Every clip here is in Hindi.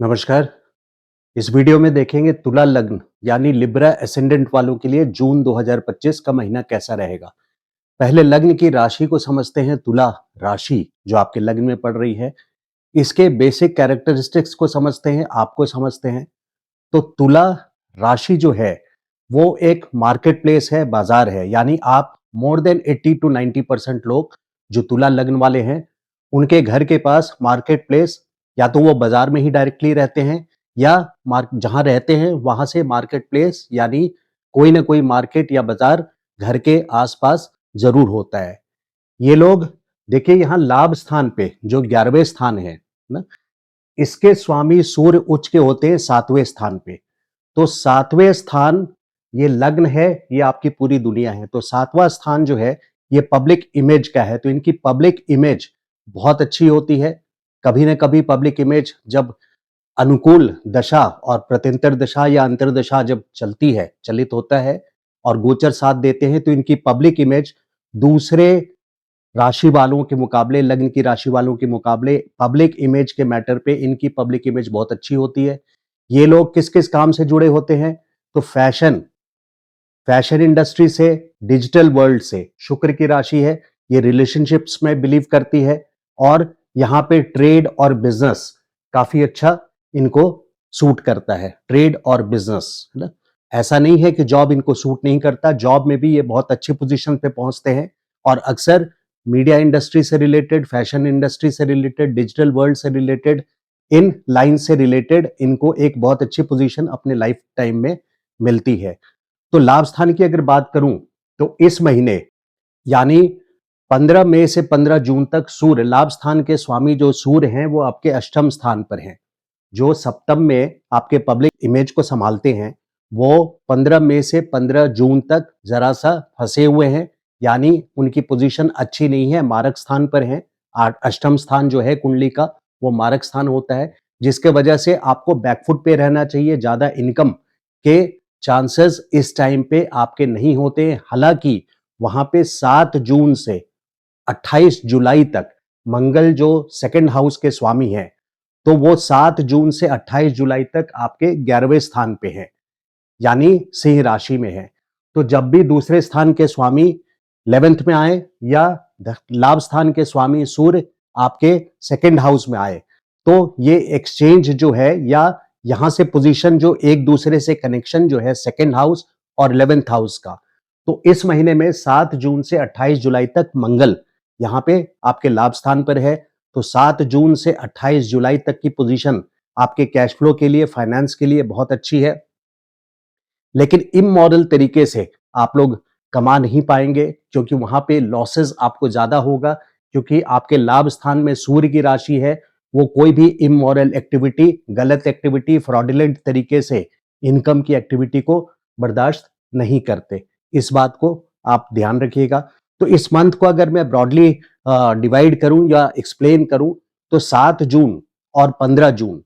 नमस्कार। इस वीडियो में देखेंगे तुला लग्न यानी लिब्रा एसेंडेंट वालों के लिए जून 2025 का महीना कैसा रहेगा। पहले लग्न की राशि को समझते हैं। तुला राशि जो आपके लग्न में पड़ रही है, इसके बेसिक कैरेक्टरिस्टिक्स को समझते हैं, आपको समझते हैं। तो तुला राशि जो है वो एक मार्केट प्लेस है, बाजार है। यानी आप मोर देन 80 टू 90% लोग जो तुला लग्न वाले हैं, उनके घर के पास मार्केट प्लेस या तो वो बाजार में ही डायरेक्टली रहते हैं या जहां रहते हैं वहां से मार्केट प्लेस यानी कोई ना कोई मार्केट या बाजार घर के आसपास जरूर होता है। ये लोग देखिए यहाँ लाभ स्थान पे जो 11वें स्थान है ना, इसके स्वामी सूर्य उच्च के होते हैं 7वें स्थान पे। तो 7वें स्थान ये लग्न है, ये आपकी पूरी दुनिया है। तो 7वां स्थान जो है ये पब्लिक इमेज का है। तो इनकी पब्लिक इमेज बहुत अच्छी होती है। कभी ना कभी पब्लिक इमेज जब अनुकूल दशा और प्रत्यंतर दशा या अंतर्दशा जब चलती है, चलित होता है और गोचर साथ देते हैं, तो इनकी पब्लिक इमेज दूसरे राशि वालों के मुकाबले, लग्न की राशि वालों के मुकाबले पब्लिक इमेज के मैटर पे इनकी पब्लिक इमेज बहुत अच्छी होती है। ये लोग किस किस काम से जुड़े होते हैं? तो फैशन फैशन इंडस्ट्री से, डिजिटल वर्ल्ड से। शुक्र की राशि है, ये रिलेशनशिप्स में बिलीव करती है और यहाँ पे ट्रेड और बिजनेस काफी अच्छा इनको सूट करता है। ट्रेड और बिजनेस, है ना। ऐसा नहीं है कि जॉब इनको सूट नहीं करता, जॉब में भी ये बहुत अच्छी पोजीशन पे पहुंचते हैं और अक्सर मीडिया इंडस्ट्री से रिलेटेड, फैशन इंडस्ट्री से रिलेटेड, डिजिटल वर्ल्ड से रिलेटेड, इन लाइन से रिलेटेड इनको एक बहुत अच्छी पोजीशन अपने लाइफ टाइम में मिलती है। तो लाभ स्थान की अगर बात करूं तो इस महीने यानी 15 मई से 15 जून तक सूर्य, लाभ स्थान के स्वामी जो सूर्य हैं वो आपके अष्टम स्थान पर हैं। जो सप्तम में आपके पब्लिक इमेज को संभालते हैं वो 15 मई से 15 जून तक जरा सा फंसे हुए हैं, यानी उनकी पोजीशन अच्छी नहीं है, मारक स्थान पर है। अष्टम स्थान जो है कुंडली का वो मारक स्थान होता है, जिसके वजह से आपको बैकफुट पे रहना चाहिए। ज्यादा इनकम के चांसेस इस टाइम पे आपके नहीं होते। हालांकि वहां पे 7 जून से 28 जुलाई तक मंगल जो सेकंड हाउस के स्वामी हैं, तो वो 7 जून से 28 जुलाई तक आपके 11वें स्थान पे है, यानी सिंह राशि में है। तो जब भी दूसरे स्थान के स्वामी 11th में आए या लाभ स्थान के स्वामी सूर्य आपके सेकंड हाउस में आए, तो ये एक्सचेंज जो है या यहां से पोजीशन जो एक दूसरे से कनेक्शन जो है सेकंड हाउस और 11th हाउस का, तो इस महीने में 7 जून से 28 जुलाई तक मंगल यहां पे आपके लाभ स्थान पर है। तो 7 जून से 28 जुलाई तक की पोजीशन आपके कैश फ्लो के लिए, फाइनेंस के लिए बहुत अच्छी है। लेकिन इमोरल तरीके से आप लोग कमा नहीं पाएंगे क्योंकि वहां पे लॉसेस आपको ज्यादा होगा, क्योंकि आपके लाभ स्थान में सूर्य की राशि है। वो कोई भी इमोरल एक्टिविटी, गलत एक्टिविटी, फ्रॉडुलेंट तरीके से इनकम की एक्टिविटी को बर्दाश्त नहीं करते। इस बात को आप ध्यान रखिएगा। तो इस मंथ को अगर मैं ब्रॉडली डिवाइड करूं या एक्सप्लेन करूं तो 7 जून और 15 जून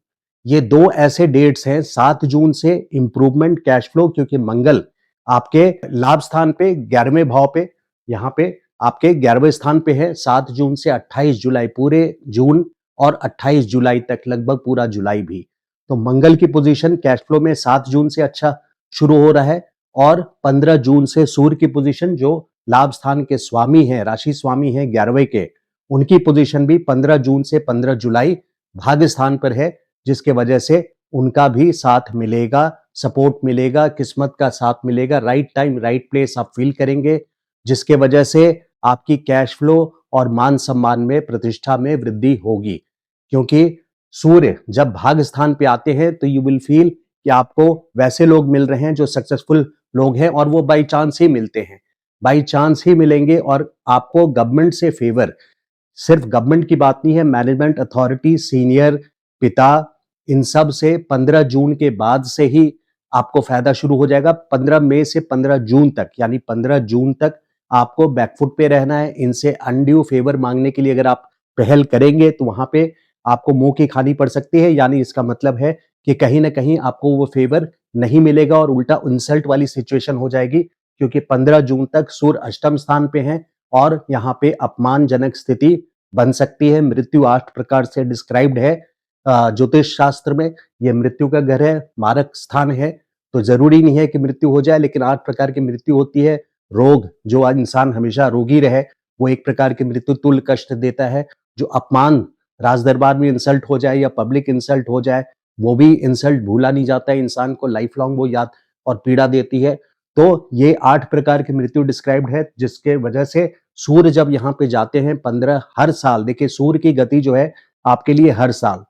ये दो ऐसे डेट्स हैं। 7 जून से इंप्रूवमेंट कैश फ्लो, क्योंकि मंगल आपके लाभ स्थान पे 11वें भाव पे, यहाँ पे आपके 11वें स्थान पे है। 7 जून से 28 जुलाई, पूरे जून और 28 जुलाई तक, लगभग पूरा जुलाई भी। तो मंगल की पोजीशन कैश फ्लो में 7 जून से अच्छा शुरू हो रहा है और 15 जून से सूर्य की पोजीशन जो लाभ स्थान के स्वामी हैं, राशि स्वामी हैं 11वें के, उनकी पोजीशन भी 15 जून से 15 जुलाई भाग्य स्थान पर है, जिसके वजह से उनका भी साथ मिलेगा, सपोर्ट मिलेगा, किस्मत का साथ मिलेगा। राइट टाइम राइट प्लेस आप फील करेंगे, जिसके वजह से आपकी कैश फ्लो और मान सम्मान में, प्रतिष्ठा में वृद्धि होगी। क्योंकि सूर्य जब भाग्य स्थान पे आते हैं तो यू विल फील कि आपको वैसे लोग मिल रहे हैं जो सक्सेसफुल लोग हैं, और वो बाई चांस ही मिलते हैं, बाई चांस ही मिलेंगे। और आपको गवर्नमेंट से फेवर, सिर्फ गवर्नमेंट की बात नहीं है, मैनेजमेंट अथॉरिटी, सीनियर, पिता, इन सब से 15 जून के बाद से ही आपको फायदा शुरू हो जाएगा। 15 मई से 15 जून तक, यानी 15 जून तक आपको बैकफुट पे रहना है। इनसे अनड्यू फेवर मांगने के लिए अगर आप पहल करेंगे तो वहां पे आपको मुंह की खानी पड़ सकती है। यानी इसका मतलब है कि कहीं ना कहीं आपको वो फेवर नहीं मिलेगा और उल्टा इंसल्ट वाली सिचुएशन हो जाएगी, क्योंकि 15 जून तक सूर्य अष्टम स्थान पे है और यहाँ पे अपमानजनक स्थिति बन सकती है। मृत्यु 8 प्रकार से डिस्क्राइब्ड है। ज्योतिष शास्त्र में ये मृत्यु का घर है, मारक स्थान है। तो जरूरी नहीं है कि मृत्यु हो जाए, लेकिन 8 प्रकार की मृत्यु होती है। रोग, जो इंसान हमेशा रोगी रहे, वो एक प्रकार की मृत्यु तुल्य कष्ट देता है। जो अपमान, राज दरबार में इंसल्ट हो जाए या पब्लिक इंसल्ट हो जाए, वो भी इंसल्ट भूला नहीं जाता है इंसान को, लाइफ लॉन्ग वो याद और पीड़ा देती है। तो ये 8 प्रकार की मृत्यु डिस्क्राइब्ड है, जिसके वजह से सूर्य जब यहाँ पे जाते हैं 15 हर साल, देखिए सूर्य की गति जो है आपके लिए हर साल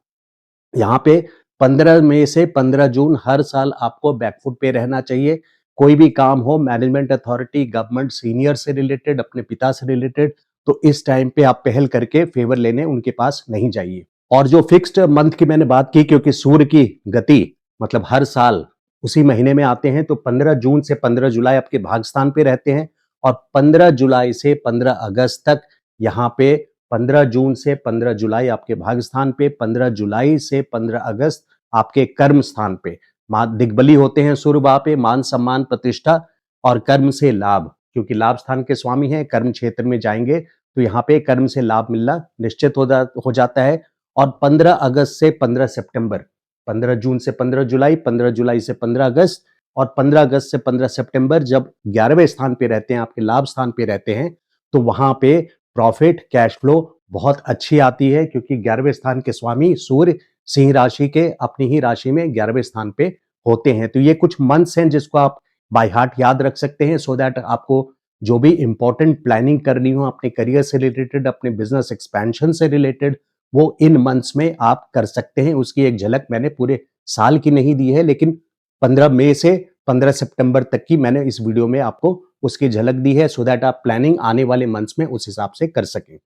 यहाँ पे 15 मई से 15 जून हर साल आपको बैकफुट पे रहना चाहिए। कोई भी काम हो, मैनेजमेंट अथॉरिटी, गवर्नमेंट, सीनियर से रिलेटेड, अपने पिता से रिलेटेड, तो इस टाइम पे आप पहल करके फेवर लेने उनके पास नहीं जाइए। और जो फिक्स्ड मंथ की मैंने बात की, क्योंकि सूर्य की गति मतलब हर साल उसी महीने में आते हैं, तो 15 जून से 15 जुलाई आपके भाग्यस्थान पे रहते हैं। और 15 जुलाई से 15 अगस्त तक यहाँ पे 15 जून से 15 जुलाई आपके भाग्यस्थान पे, 15 जुलाई से 15 अगस्त आपके कर्म स्थान पे दिग्बली होते हैं सूर्य वहां पे, मान सम्मान प्रतिष्ठा और कर्म से लाभ, क्योंकि लाभ स्थान के स्वामी हैं, कर्म क्षेत्र में जाएंगे तो यहाँ पे कर्म से लाभ मिलना निश्चित हो जाता है। और 15 अगस्त से 15 सितंबर, 15 जून से 15 जुलाई, 15 जुलाई से 15 अगस्त और 15 अगस्त से 15 सितंबर जब 11वें स्थान पे रहते हैं, आपके लाभ स्थान पे रहते हैं, तो वहां पे प्रॉफिट, कैश फ्लो बहुत अच्छी आती है, क्योंकि 11वें स्थान के स्वामी सूर्य सिंह राशि के अपनी ही राशि में 11वें स्थान पे होते हैं। तो ये कुछ मंथ्स हैं जिसको आप बाय हार्ट याद रख सकते हैं, सो दैट आपको जो भी इंपॉर्टेंट प्लानिंग करनी हो अपने करियर से रिलेटेड, अपने बिजनेस एक्सपेंशन से रिलेटेड, वो इन मंथ्स में आप कर सकते हैं। उसकी एक झलक मैंने पूरे साल की नहीं दी है, लेकिन 15 मई से 15 सितंबर तक की मैंने इस वीडियो में आपको उसकी झलक दी है, सो दैट आप प्लानिंग आने वाले मंथ्स में उस हिसाब से कर सकें।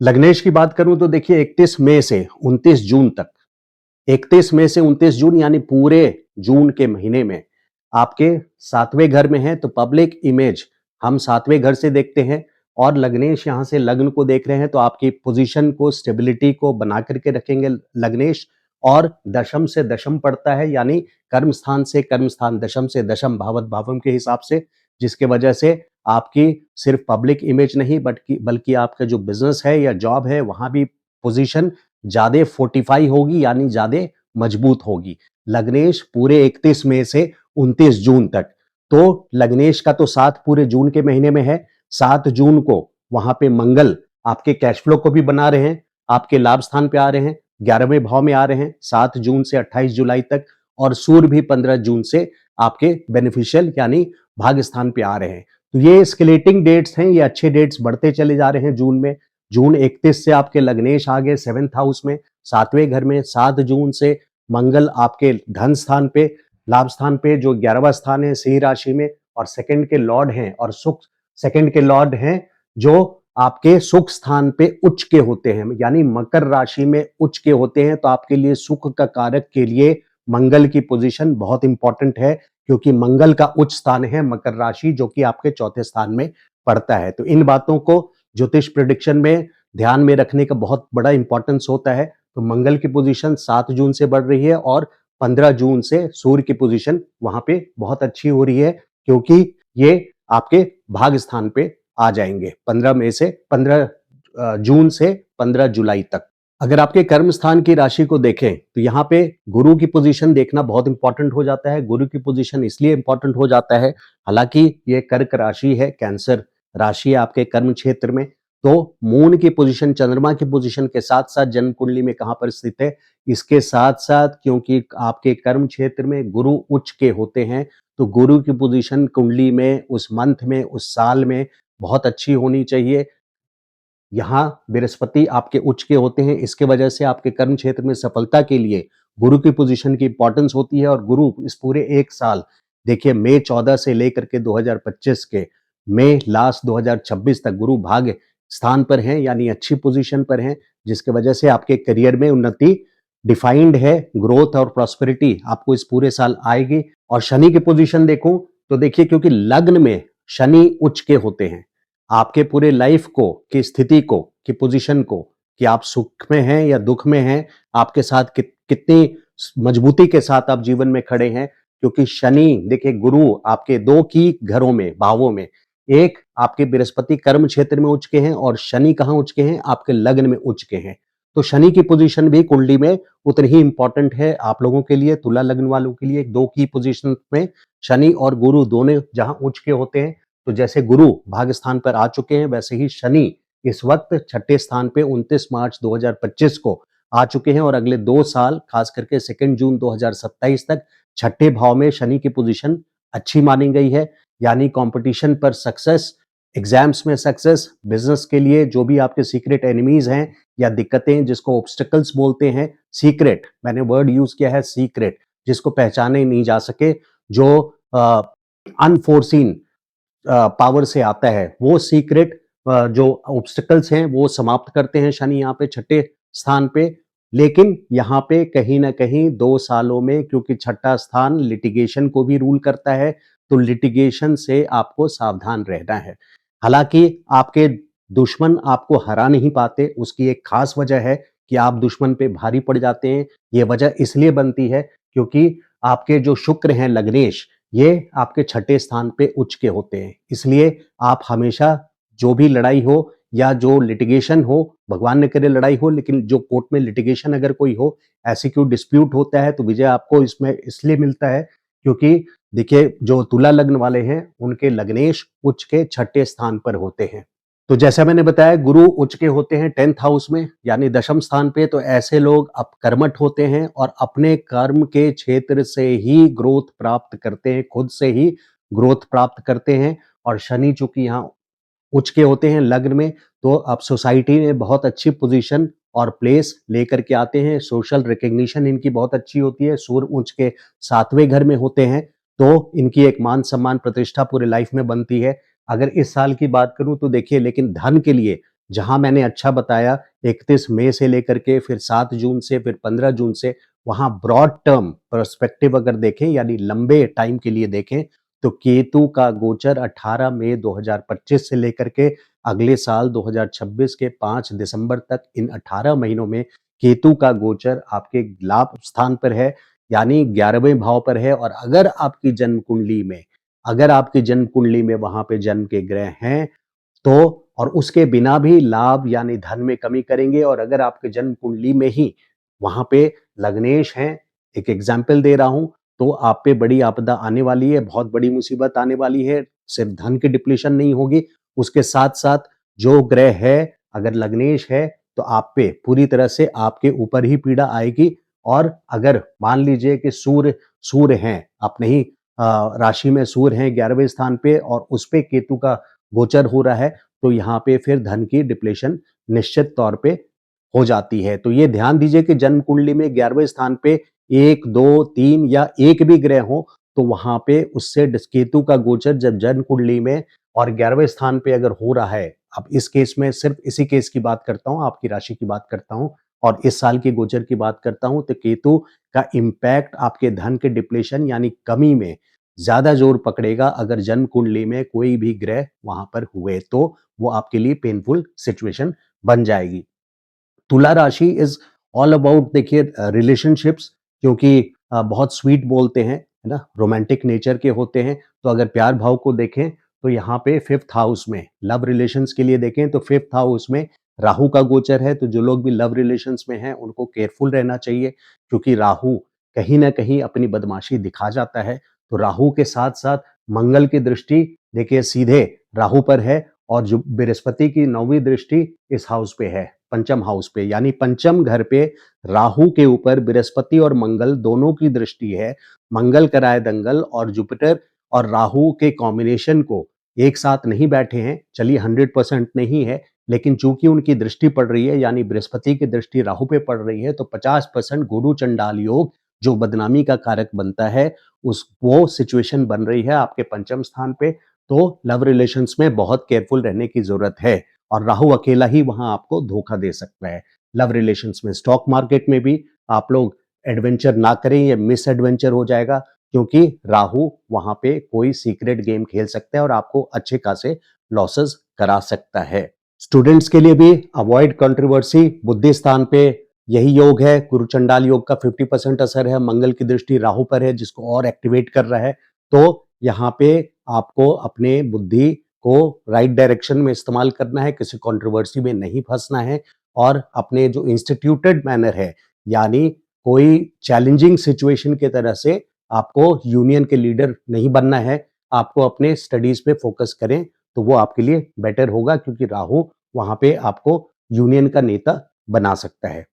लग्नेश की बात करूं तो देखिए 31 मई से 29 जून तक, 31 मई से 29 जून यानी पूरे जून के महीने में आपके 7वें घर में है, तो पब्लिक इमेज हम 7वें घर से देखते हैं। और लग्नेश यहां से लग्न को देख रहे हैं, तो आपकी पोजीशन को, स्टेबिलिटी को बना करके रखेंगे लग्नेश। और दशम से दशम पड़ता है, यानी कर्म स्थान से कर्म स्थान, दशम से दशम, भावत भावम के हिसाब से, जिसके वजह से आपकी सिर्फ पब्लिक इमेज नहीं बल्कि आपका जो बिजनेस है या जॉब है वहां भी पोजीशन ज्यादा फोर्टिफाई होगी, यानी ज्यादा मजबूत होगी। लग्नेश पूरे 31 मई से 29 जून तक, तो लग्नेश का तो साथ पूरे जून के महीने में है। 7 जून को वहां पे मंगल आपके कैश फ्लो को भी बना रहे हैं, आपके लाभ स्थान पे आ रहे हैं, 11वें भाव में आ रहे हैं 7 जून से 28 जुलाई तक। और सूर्य भी 15 जून से आपके बेनिफिशियल यानी भाग्य स्थान पे आ रहे हैं। तो ये स्केलेटिंग डेट्स हैं, ये अच्छे डेट्स बढ़ते चले जा रहे हैं जून में। जून 31 से आपके लग्नेश आ गए 7th हाउस में, 7वें घर में। 7 जून से मंगल आपके धन स्थान पे, लाभ स्थान पे, जो 11वां स्थान है सिंह राशि में, और सेकंड के लॉर्ड हैं, और सुख सेकंड के लॉर्ड हैं जो आपके सुख स्थान पे उच्च के होते हैं, यानी मकर राशि में उच्च के होते हैं। तो आपके लिए सुख का कारक के लिए मंगल की पोजीशन बहुत इंपॉर्टेंट है, क्योंकि मंगल का उच्च स्थान है मकर राशि, जो कि आपके चौथे स्थान में पड़ता है। तो इन बातों को ज्योतिष प्रेडिक्शन में ध्यान में रखने का बहुत बड़ा इंपॉर्टेंस होता है। तो मंगल की पोजीशन 7 जून से बढ़ रही है, और 15 जून से सूर्य की पोजीशन वहां पे बहुत अच्छी हो रही है, क्योंकि ये आपके भाग्य स्थान पे आ जाएंगे 15 मई से 15 जून से 15 जुलाई तक। अगर आपके कर्म स्थान की राशि को देखें तो यहाँ पे गुरु की पोजीशन देखना बहुत इंपॉर्टेंट हो जाता है। गुरु की पोजीशन इसलिए इंपॉर्टेंट हो जाता है, हालांकि ये कर्क राशि है, कैंसर राशि है आपके कर्म क्षेत्र में, तो मून की पोजीशन, चंद्रमा की पोजीशन के साथ साथ जन्म कुंडली में कहां पर स्थित है, इसके साथ साथ क्योंकि आपके कर्म क्षेत्र में गुरु उच्च के होते हैं, तो गुरु की पोजीशन कुंडली में उस मंथ में, उस साल में बहुत अच्छी होनी चाहिए। यहाँ बृहस्पति आपके उच्च के होते हैं, इसके वजह से आपके कर्म क्षेत्र में सफलता के लिए गुरु की पोजीशन की इंपॉर्टेंस होती है। और गुरु इस पूरे एक साल, देखिए मई 14 से लेकर के 2025 के मई लास्ट 2026 तक गुरु भाग्य स्थान पर हैं, यानी अच्छी पोजीशन पर हैं, जिसके वजह से आपके करियर में उन्नति डिफाइंड है, ग्रोथ और प्रॉस्पेरिटी आपको इस पूरे साल आएगी। और शनि की पोजीशन देखूं तो देखिए, क्योंकि लग्न में शनि उच्च के होते हैं, आपके पूरे लाइफ को, की स्थिति को, की पोजीशन को, कि आप सुख में हैं या दुख में हैं, आपके साथ कितनी मजबूती के साथ आप जीवन में खड़े हैं। क्योंकि शनि देखिए, गुरु आपके 2 की घरों में, भावों में, एक आपके बृहस्पति कर्म क्षेत्र में उच्च के हैं, और शनि कहां उच्च के हैं, आपके लग्न में उच्च के हैं। तो शनि की पोजीशन भी कुंडली में उतनी ही इंपॉर्टेंट है आप लोगों के लिए, तुला लग्न वालों के लिए। दो की पोजीशन में शनि और गुरु दोनों जहां उच्च के होते हैं, तो जैसे गुरु भाग्य स्थान पर आ चुके हैं, वैसे ही शनि इस वक्त छठे स्थान पे 29 मार्च 2025 को आ चुके हैं और अगले 2 साल खास करके 2 जून 2027 तक छठे भाव में शनि की पोजीशन अच्छी मानी गई है। यानी कंपटीशन पर सक्सेस, एग्जाम्स में सक्सेस, बिजनेस के लिए जो भी आपके सीक्रेट एनिमीज हैं या दिक्कतें जिसको ऑब्स्टिकल्स बोलते हैं, सीक्रेट, मैंने वर्ड यूज किया है सीक्रेट, जिसको पहचाने नहीं जा सके, जो अनफोर्सीन पावर से आता है, वो सीक्रेट जो ऑब्स्टिकल्स हैं वो समाप्त करते हैं शनि यहाँ पे छठे स्थान पे। लेकिन यहाँ पे कहीं ना कहीं 2 सालों में, क्योंकि छठा स्थान लिटिगेशन को भी रूल करता है, तो लिटिगेशन से आपको सावधान रहना है। हालांकि आपके दुश्मन आपको हरा नहीं पाते, उसकी एक खास वजह है कि आप दुश्मन पे भारी पड़ जाते हैं। ये वजह इसलिए बनती है क्योंकि आपके जो शुक्र हैं लग्नेश, ये आपके छठे स्थान पे उच्च के होते हैं। इसलिए आप हमेशा जो भी लड़ाई हो या जो लिटिगेशन हो, भगवान ने करे लड़ाई हो, लेकिन जो कोर्ट में लिटिगेशन अगर कोई हो, ऐसे कोई डिस्प्यूट होता है, तो विजय आपको इसमें इसलिए मिलता है क्योंकि देखिए जो तुला लग्न वाले हैं उनके लग्नेश उच्च के छठे स्थान पर होते हैं। तो जैसा मैंने बताया गुरु उच्च के होते हैं 10th हाउस में यानी दशम स्थान पे, तो ऐसे लोग अब कर्मठ होते हैं और अपने कर्म के क्षेत्र से ही ग्रोथ प्राप्त करते हैं, खुद से ही ग्रोथ प्राप्त करते हैं। और शनि चूंकि यहाँ उच्च के होते हैं लग्न में, तो अब सोसाइटी में बहुत अच्छी पोजीशन और प्लेस लेकर के आते हैं। सोशल रिकग्निशन इनकी बहुत अच्छी होती है। सूर्य उच्च के 7वें घर में होते हैं, तो इनकी एक मान सम्मान प्रतिष्ठा पूरे लाइफ में बनती है। अगर इस साल की बात करूं तो देखिए, लेकिन धन के लिए जहां मैंने अच्छा बताया 31 मई से लेकर के फिर 7 जून से फिर 15 जून से, वहां ब्रॉड टर्म पर्सपेक्टिव अगर देखें यानी लंबे टाइम के लिए देखें, तो केतु का गोचर 18 मई 2025 से लेकर के अगले साल 2026 के 5 दिसंबर तक, इन 18 महीनों में केतु का गोचर आपके लाभ स्थान पर है, यानी 11वें भाव पर है। और अगर आपकी जन्म कुंडली में वहां पे जन्म के ग्रह हैं, तो और उसके बिना भी लाभ यानी धन में कमी करेंगे। और अगर आपके जन्म कुंडली में ही वहां पे लग्नेश हैं, एक एग्जाम्पल दे रहा हूं, तो आप पे बड़ी आपदा आने वाली है, बहुत बड़ी मुसीबत आने वाली है। सिर्फ धन की डिप्लीशन नहीं होगी, उसके साथ साथ जो ग्रह है अगर लग्नेश है, तो आप पे पूरी तरह से आपके ऊपर ही पीड़ा आएगी। और अगर मान लीजिए कि सूर्य हैं अपने ही राशि में, सूर्य हैं 11वें स्थान पे और उस पे केतु का गोचर हो रहा है, तो यहाँ पे फिर धन की डिप्लेशन निश्चित तौर पे हो जाती है। तो ये ध्यान दीजिए कि जन्म कुंडली में 11वें स्थान पे 1, 2, 3 या एक भी ग्रह हो, तो वहां पे उससे केतु का गोचर जब जन्म कुंडली में और 11वें स्थान पे अगर हो रहा है, अब इस केस में सिर्फ इसी केस की बात करता हूं, आपकी राशि की बात करता हूं और इस साल की गोचर की बात करता हूं, तो केतु का इंपैक्ट आपके धन के डिप्लेशन यानी कमी में ज्यादा जोर पकड़ेगा। अगर जन्म कुंडली में कोई भी ग्रह वहां पर हुए, तो वो आपके लिए पेनफुल सिचुएशन बन जाएगी। तुला राशि इज ऑल अबाउट देखिए रिलेशनशिप्स, क्योंकि बहुत स्वीट बोलते हैं, है ना, रोमांटिक नेचर के होते हैं। तो अगर प्यार भाव को देखें तो यहाँ पे 5th हाउस में लव रिलेशंस के लिए देखें तो 5th हाउस में राहु का गोचर है। तो जो लोग भी लव रिलेशंस में हैं उनको केयरफुल रहना चाहिए, क्योंकि राहु कहीं ना कहीं अपनी बदमाशी दिखा जाता है। तो राहु के साथ साथ मंगल की दृष्टि देखिए सीधे राहु पर है और जो बृहस्पति की 9वीं दृष्टि इस हाउस पे है, पंचम हाउस पे, यानी पंचम घर पे राहु के ऊपर बृहस्पति और मंगल दोनों की दृष्टि है। मंगल कराए दंगल, और जुपिटर और राहु के कॉम्बिनेशन को एक साथ नहीं बैठे हैं, चलिए 100% नहीं है, लेकिन चूंकि उनकी दृष्टि पड़ रही है यानी बृहस्पति की दृष्टि राहु पे पड़ रही है, तो 50% गुरु चंडाल योग जो बदनामी का कारक बनता है, उस वो सिचुएशन बन रही है आपके पंचम स्थान पे। तो लव रिलेशंस में बहुत केयरफुल रहने की जरूरत है और राहु अकेला ही वहां आपको धोखा दे सकता है। लव रिलेशंस में स्टॉक मार्केट में भी आप लोग एडवेंचर ना करें, ये मिस एडवेंचर हो जाएगा, क्योंकि राहु वहां पे कोई सीक्रेट गेम खेल सकता है और आपको अच्छे खासे लॉसेस करा सकता है। स्टूडेंट्स के लिए भी अवॉइड कंट्रोवर्सी, बुद्धि स्थान पे यही योग है। गुरु चंडाल योग का 50% असर है, मंगल की दृष्टि राहु पर है जिसको और एक्टिवेट कर रहा है। तो यहाँ पे आपको अपने बुद्धि को राइट डायरेक्शन में इस्तेमाल करना है, किसी कंट्रोवर्सी में नहीं फंसना है और अपने जो इंस्टीट्यूटेड मैनर है, यानी कोई चैलेंजिंग सिचुएशन की तरह से आपको यूनियन के लीडर नहीं बनना है, आपको अपने स्टडीज पे फोकस करें तो वो आपके लिए बेटर होगा, क्योंकि राहु वहां पे आपको यूनियन का नेता बना सकता है।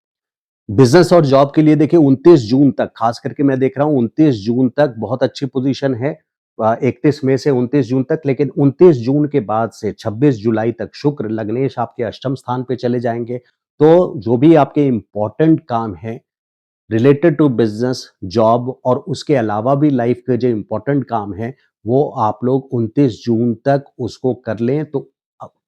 बिजनेस और जॉब के लिए देखिए 29 जून तक, खास करके मैं देख रहा हूं 29 जून तक बहुत अच्छी पोजीशन है। 31 मई से 29 जून तक, लेकिन 29 जून के बाद से 26 जुलाई तक शुक्र लग्नेश आपके अष्टम स्थान पे चले जाएंगे। तो जो भी आपके इंपॉर्टेंट काम है रिलेटेड टू बिजनेस, जॉब और उसके अलावा भी लाइफ के जो इंपॉर्टेंट काम है, वो आप लोग 29 जून तक उसको कर लें तो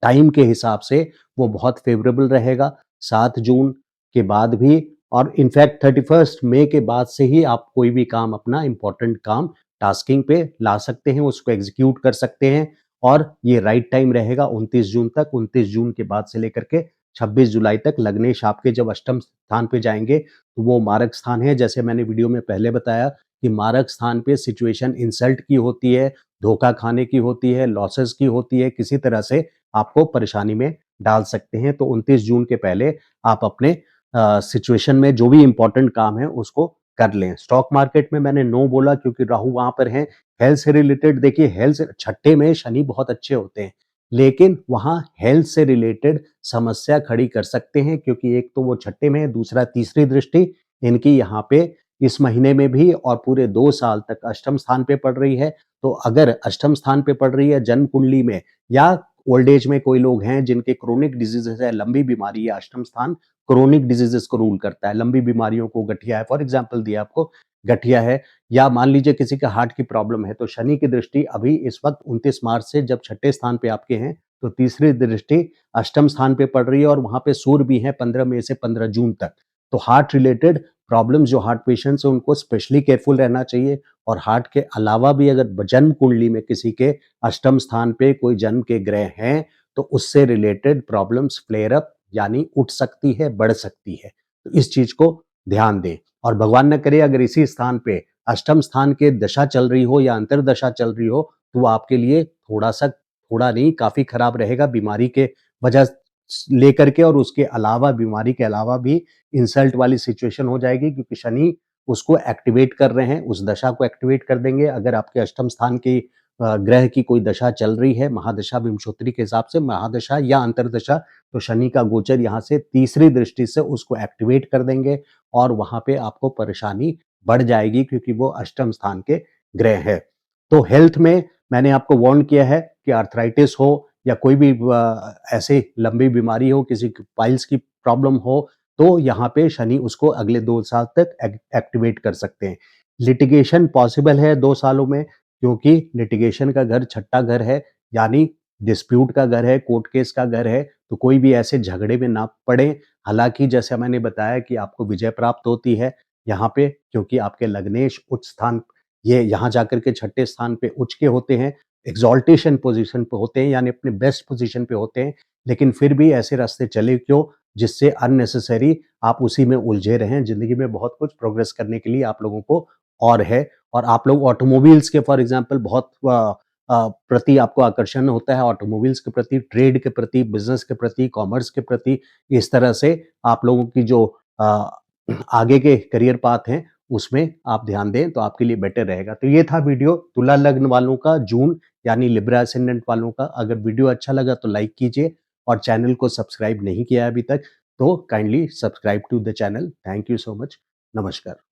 टाइम के हिसाब से वो बहुत फेवरेबल रहेगा। 7 जून के बाद भी, और इनफैक्ट 31 मई के बाद से ही आप कोई भी काम, अपना इंपॉर्टेंट काम टास्किंग पे ला सकते हैं, उसको एग्जीक्यूट कर सकते हैं। और ये राइट टाइम रहेगा 29 जून तक। 29 जून के बाद से लेकर के 26 जुलाई तक लग्नेश आपके जब अष्टम स्थान पे जाएंगे तो वो मारक स्थान है। जैसे मैंने वीडियो में पहले बताया कि मारक स्थान पे सिचुएशन इंसल्ट की होती है, धोखा खाने की होती है, लॉसेस की होती है, किसी तरह से आपको परेशानी में डाल सकते हैं। तो 29 जून के पहले आप अपने सिचुएशन में जो भी इंपॉर्टेंट काम है उसको कर लें। स्टॉक मार्केट में मैंने नो बोला क्योंकि राहु वहां पर है। हेल्थ से रिलेटेड देखिए, हेल्थ छठे में शनि बहुत अच्छे होते हैं, लेकिन वहां हेल्थ से रिलेटेड समस्या खड़ी कर सकते हैं, क्योंकि एक तो वो छठे में है, दूसरा तीसरी दृष्टि इनकी यहाँ पे इस महीने में भी और पूरे 2 साल तक अष्टम स्थान पे पड़ रही है। तो अगर अष्टम स्थान पे पड़ रही है जन्म कुंडली में, या ओल्ड एज में कोई लोग हैं जिनके क्रोनिक डिजीजेस है, लंबी बीमारी है, अष्टम स्थान क्रोनिक डिजीजेस को रूल करता है, लंबी बीमारियों को, गठिया है, फॉर एग्जाम्पल दिया आपको, गठिया है, या मान लीजिए किसी का हार्ट की प्रॉब्लम है, तो शनि की दृष्टि अभी इस वक्त 29 मार्च से जब छठे स्थान पे आपके हैं, तो तीसरी दृष्टि अष्टम स्थान पे पड़ रही है और वहां पे सूर्य भी है 15 मई से 15 जून तक। तो हार्ट रिलेटेड प्रॉब्लम, जो हार्ट पेशेंट्स हैं उनको स्पेशली केयरफुल रहना चाहिए। और हार्ट के अलावा भी अगर जन्म कुंडली में किसी के अष्टम स्थान पे कोई जन्म के ग्रह हैं तो उससे रिलेटेड प्रॉब्लम्स फ्लेयर अप यानी उठ सकती है, बढ़ सकती है। तो इस चीज को ध्यान दें। और भगवान न करे अगर इसी स्थान पे अष्टम स्थान के दशा चल रही हो या अंतरदशा चल रही हो तो वो आपके लिए थोड़ा सा, थोड़ा नहीं काफी खराब रहेगा, बीमारी के वजह लेकर के, और उसके अलावा बीमारी के अलावा भी इंसल्ट वाली सिचुएशन हो जाएगी, क्योंकि शनि उसको एक्टिवेट कर रहे हैं, उस दशा को एक्टिवेट कर देंगे। अगर आपके अष्टम स्थान की ग्रह की कोई दशा चल रही है, महादशा विंशोत्तरी के हिसाब से महादशा या अंतरदशा, तो शनि का गोचर यहाँ से तीसरी दृष्टि से उसको एक्टिवेट कर देंगे और वहां पे आपको परेशानी बढ़ जाएगी, क्योंकि वो अष्टम स्थान के ग्रह है। तो हेल्थ में मैंने आपको वार्न किया है कि आर्थराइटिस हो या कोई भी ऐसे लंबी बीमारी हो, किसी पाइल्स की प्रॉब्लम हो, तो यहाँ पे शनि उसको अगले 2 साल तक एक्टिवेट कर सकते हैं। लिटिगेशन पॉसिबल है 2 सालों में, क्योंकि लिटिगेशन का घर छठा घर है, यानी डिस्प्यूट का घर है, कोर्ट केस का घर है, तो कोई भी ऐसे झगड़े में ना पड़े। हालांकि जैसे मैंने बताया कि आपको विजय प्राप्त होती है यहाँ पे, क्योंकि आपके लग्नेश उच्च स्थान, ये यहाँ जाकर के छठे स्थान पे उच्च के होते हैं, एग्जॉल्टेशन पोजीशन पे होते हैं, यानी अपने बेस्ट पोजीशन पे होते हैं। लेकिन फिर भी ऐसे रास्ते चले क्यों जिससे अननेसेसरी आप उसी में उलझे रहें। जिंदगी में बहुत कुछ प्रोग्रेस करने के लिए आप लोगों को और है। और आप लोग ऑटोमोबाइल्स के फॉर एग्जांपल बहुत प्रति आपको आकर्षण होता है, ऑटोमोबाइल्स के प्रति, ट्रेड के प्रति, बिजनेस के प्रति, कॉमर्स के प्रति। इस तरह से आप लोगों की जो आगे के करियर पाथ हैं उसमें आप ध्यान दें तो आपके लिए बेटर रहेगा। तो ये था वीडियो तुला लग्न वालों का जून, यानी लिब्रा एसेंडेंट वालों का। अगर वीडियो अच्छा लगा तो लाइक कीजिए, और चैनल को सब्सक्राइब नहीं किया अभी तक तो kindly subscribe to the channel. Thank you so much. नमस्कार।